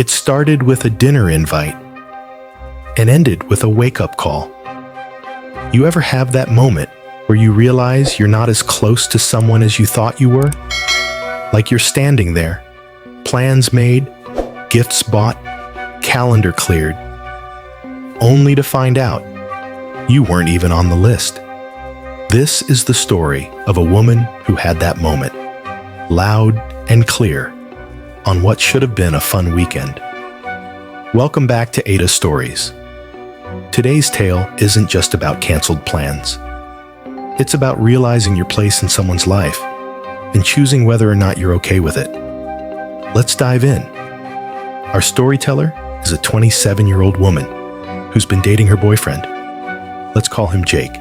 It started with a dinner invite and ended with a wake-up call. You ever have that moment where you realize you're not as close to someone as you thought you were? Like you're standing there, plans made, gifts bought, calendar cleared, only to find out you weren't even on the list. This is the story of a woman who had that moment, loud and clear, on what should have been a fun weekend. Welcome back to AITA Stories. Today's tale isn't just about canceled plans. It's about realizing your place in someone's life and choosing whether or not you're okay with it. Let's dive in. Our storyteller is a 27-year-old woman who's been dating her boyfriend. Let's call him Jake.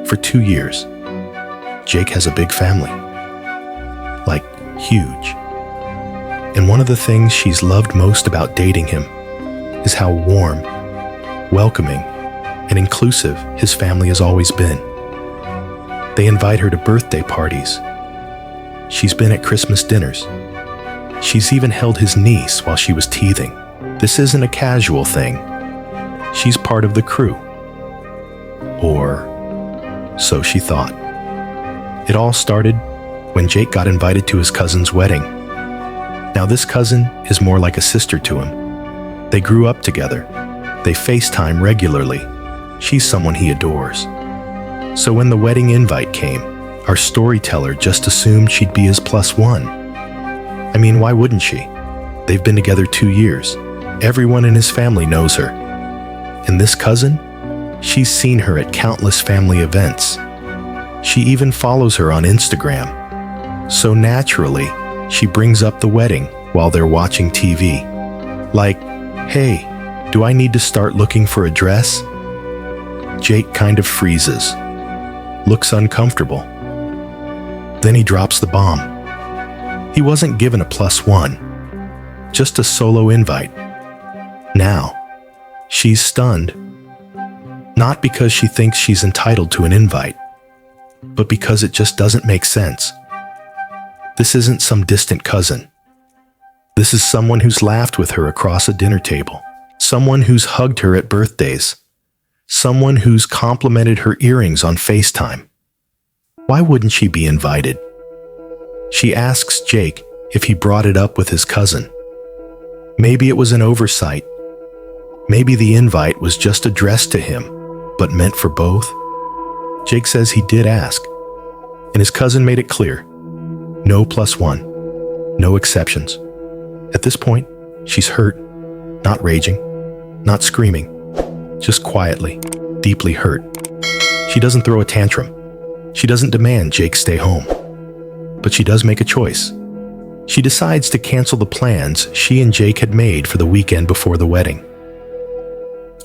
For 2 years. Jake has a big family. Like, huge. And one of the things she's loved most about dating him is how warm, welcoming, and inclusive his family has always been. They invite her to birthday parties. She's been at Christmas dinners. She's even held his niece while she was teething. This isn't a casual thing. She's part of the crew. Or so she thought. It all started when Jake got invited to his cousin's wedding. Now this cousin is more like a sister to him. They grew up together. They FaceTime regularly. She's someone he adores. So when the wedding invite came, our storyteller just assumed she'd be his plus one. I mean, why wouldn't she? They've been together 2 years. Everyone in his family knows her. And this cousin? She's seen her at countless family events. She even follows her on Instagram. So naturally, she brings up the wedding while they're watching TV. Like, hey, do I need to start looking for a dress? Jake kind of freezes, looks uncomfortable. Then he drops the bomb. He wasn't given a plus one, just a solo invite. Now, she's stunned. Not because she thinks she's entitled to an invite, but because it just doesn't make sense. This isn't some distant cousin. This is someone who's laughed with her across a dinner table, someone who's hugged her at birthdays, someone who's complimented her earrings on FaceTime. Why wouldn't she be invited? She asks Jake if he brought it up with his cousin. Maybe it was an oversight. Maybe the invite was just addressed to him, but meant for both. Jake says he did ask, and his cousin made it clear. No plus one, no exceptions. At this point, she's hurt, not raging, not screaming, just quietly, deeply hurt. She doesn't throw a tantrum. She doesn't demand Jake stay home. But she does make a choice. She decides to cancel the plans she and Jake had made for the weekend before the wedding.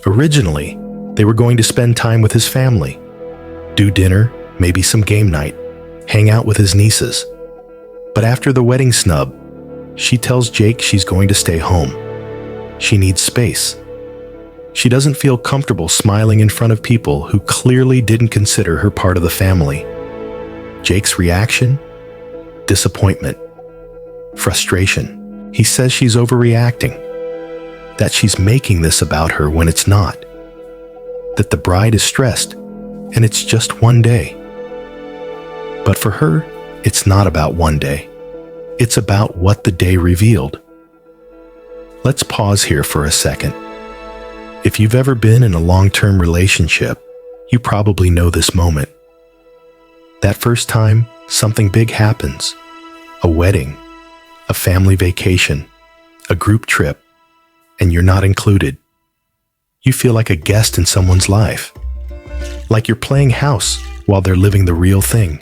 Originally, they were going to spend time with his family, do dinner, maybe some game night, hang out with his nieces. But after the wedding snub, she tells Jake she's going to stay home. She needs space. She doesn't feel comfortable smiling in front of people who clearly didn't consider her part of the family. Jake's reaction? Disappointment. Frustration. He says she's overreacting, that she's making this about her when it's not, that the bride is stressed and it's just one day. But for her, it's not about one day. It's about what the day revealed. Let's pause here for a second. If you've ever been in a long-term relationship, you probably know this moment. That first time, something big happens. A wedding, a family vacation, a group trip, and you're not included. You feel like a guest in someone's life. Like you're playing house while they're living the real thing.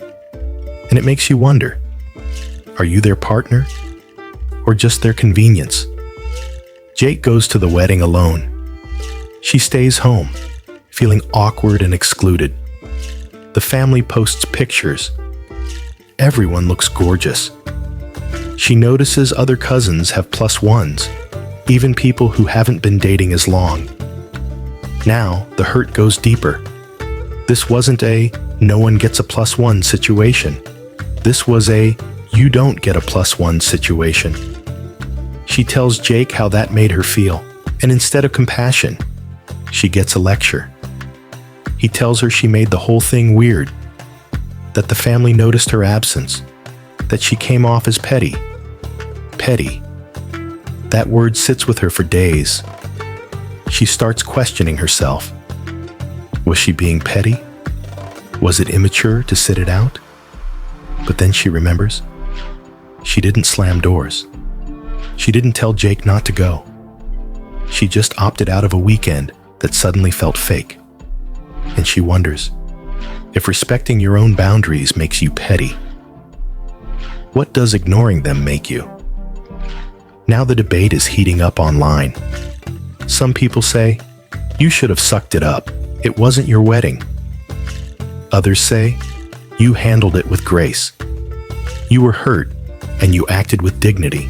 And it makes you wonder, are you their partner or just their convenience? Jake goes to the wedding alone. She stays home, feeling awkward and excluded. The family posts pictures. Everyone looks gorgeous. She notices other cousins have plus ones, even people who haven't been dating as long. Now, the hurt goes deeper. This wasn't a no one gets a plus one situation. This was a you don't get a plus one situation. She tells Jake how that made her feel, and instead of compassion, she gets a lecture. He tells her she made the whole thing weird, that the family noticed her absence, that she came off as petty. Petty. That word sits with her for days. She starts questioning herself. Was she being petty? Was it immature to sit it out? But then she remembers. She didn't slam doors. She didn't tell Jake not to go. She just opted out of a weekend that suddenly felt fake. And she wonders, if respecting your own boundaries makes you petty, what does ignoring them make you? Now the debate is heating up online. Some people say, you should have sucked it up. It wasn't your wedding. Others say, you handled it with grace. You were hurt, and you acted with dignity.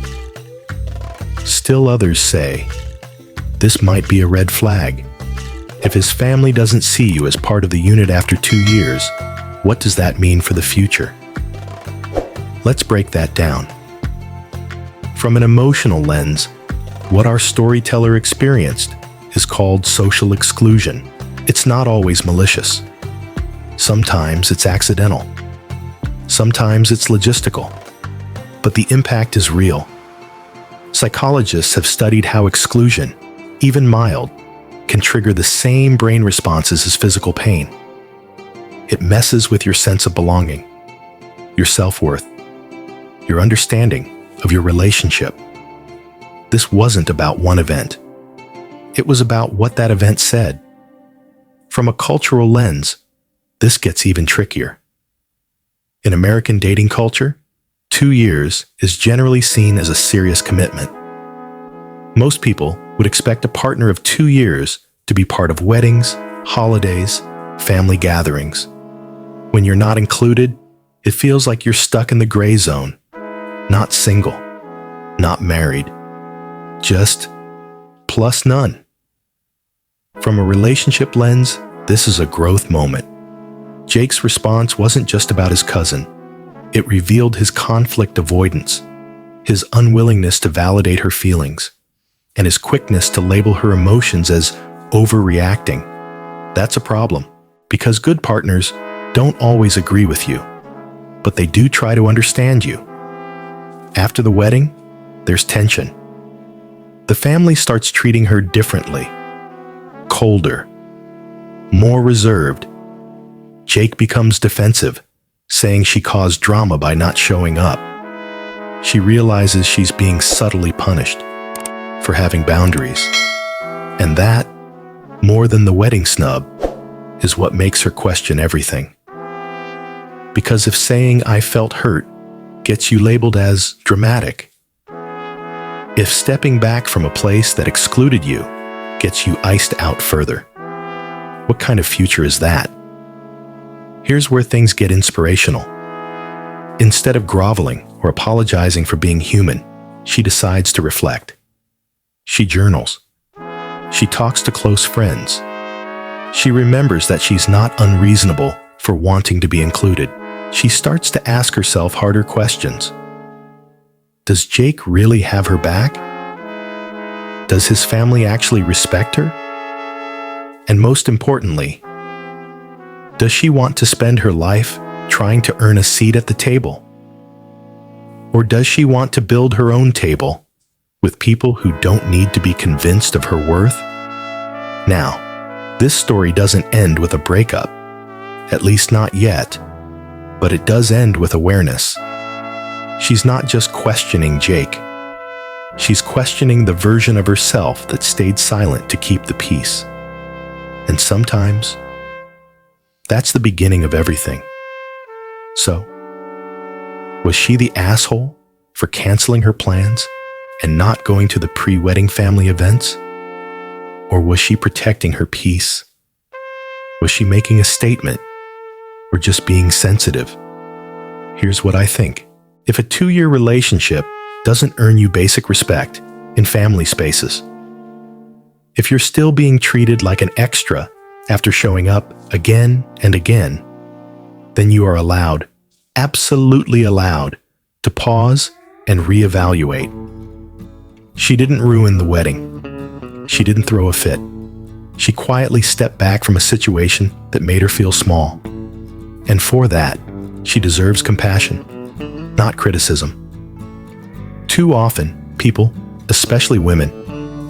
Still others say, this might be a red flag. If his family doesn't see you as part of the unit after 2 years, what does that mean for the future? Let's break that down. From an emotional lens, what our storyteller experienced is called social exclusion. It's not always malicious. Sometimes it's accidental. Sometimes it's logistical. But the impact is real. Psychologists have studied how exclusion, even mild, can trigger the same brain responses as physical pain. It messes with your sense of belonging, your self-worth, your understanding of your relationship. This wasn't about one event. It was about what that event said. From a cultural lens, this gets even trickier. In American dating culture, 2 years is generally seen as a serious commitment. Most people would expect a partner of 2 years to be part of weddings, holidays, family gatherings. When you're not included, it feels like you're stuck in the gray zone. Not single, not married, just plus none. From a relationship lens, this is a growth moment. Jake's response wasn't just about his cousin. It revealed his conflict avoidance, his unwillingness to validate her feelings, and his quickness to label her emotions as overreacting. That's a problem, because good partners don't always agree with you, but they do try to understand you. After the wedding, there's tension. The family starts treating her differently, colder, more reserved. Jake becomes defensive, saying she caused drama by not showing up. She realizes she's being subtly punished for having boundaries. And that, more than the wedding snub, is what makes her question everything. Because if saying "I felt hurt" gets you labeled as dramatic, if stepping back from a place that excluded you gets you iced out further, what kind of future is that? Here's where things get inspirational. Instead of groveling or apologizing for being human, she decides to reflect. She journals. She talks to close friends. She remembers that she's not unreasonable for wanting to be included. She starts to ask herself harder questions. Does Jake really have her back? Does his family actually respect her? And most importantly, does she want to spend her life trying to earn a seat at the table? Or does she want to build her own table with people who don't need to be convinced of her worth? Now, this story doesn't end with a breakup, at least not yet, but it does end with awareness. She's not just questioning Jake. She's questioning the version of herself that stayed silent to keep the peace. And sometimes, that's the beginning of everything. So, was she the asshole for canceling her plans and not going to the pre-wedding family events? Or was she protecting her peace? Was she making a statement or just being sensitive? Here's what I think. If a 2-year relationship doesn't earn you basic respect in family spaces, if you're still being treated like an extra after showing up again and again, then you are allowed, absolutely allowed, to pause and reevaluate. She didn't ruin the wedding. She didn't throw a fit. She quietly stepped back from a situation that made her feel small. And for that, she deserves compassion, not criticism. Too often, people, especially women,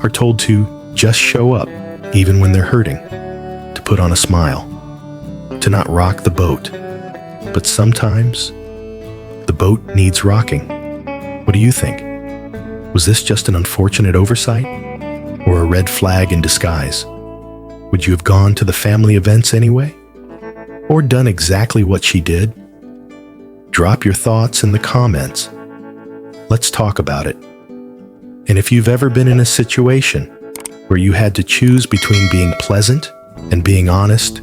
are told to just show up even when they're hurting, to put on a smile, to not rock the boat. But sometimes, the boat needs rocking. What do you think? Was this just an unfortunate oversight, or a red flag in disguise? Would you have gone to the family events anyway? Or done exactly what she did? Drop your thoughts in the comments. Let's talk about it. And if you've ever been in a situation where you had to choose between being pleasant and being honest,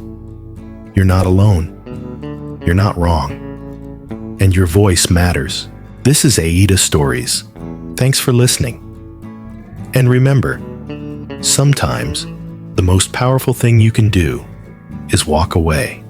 you're not alone. You're not wrong. And your voice matters. This is AITA Stories. Thanks for listening. And remember, sometimes the most powerful thing you can do is walk away.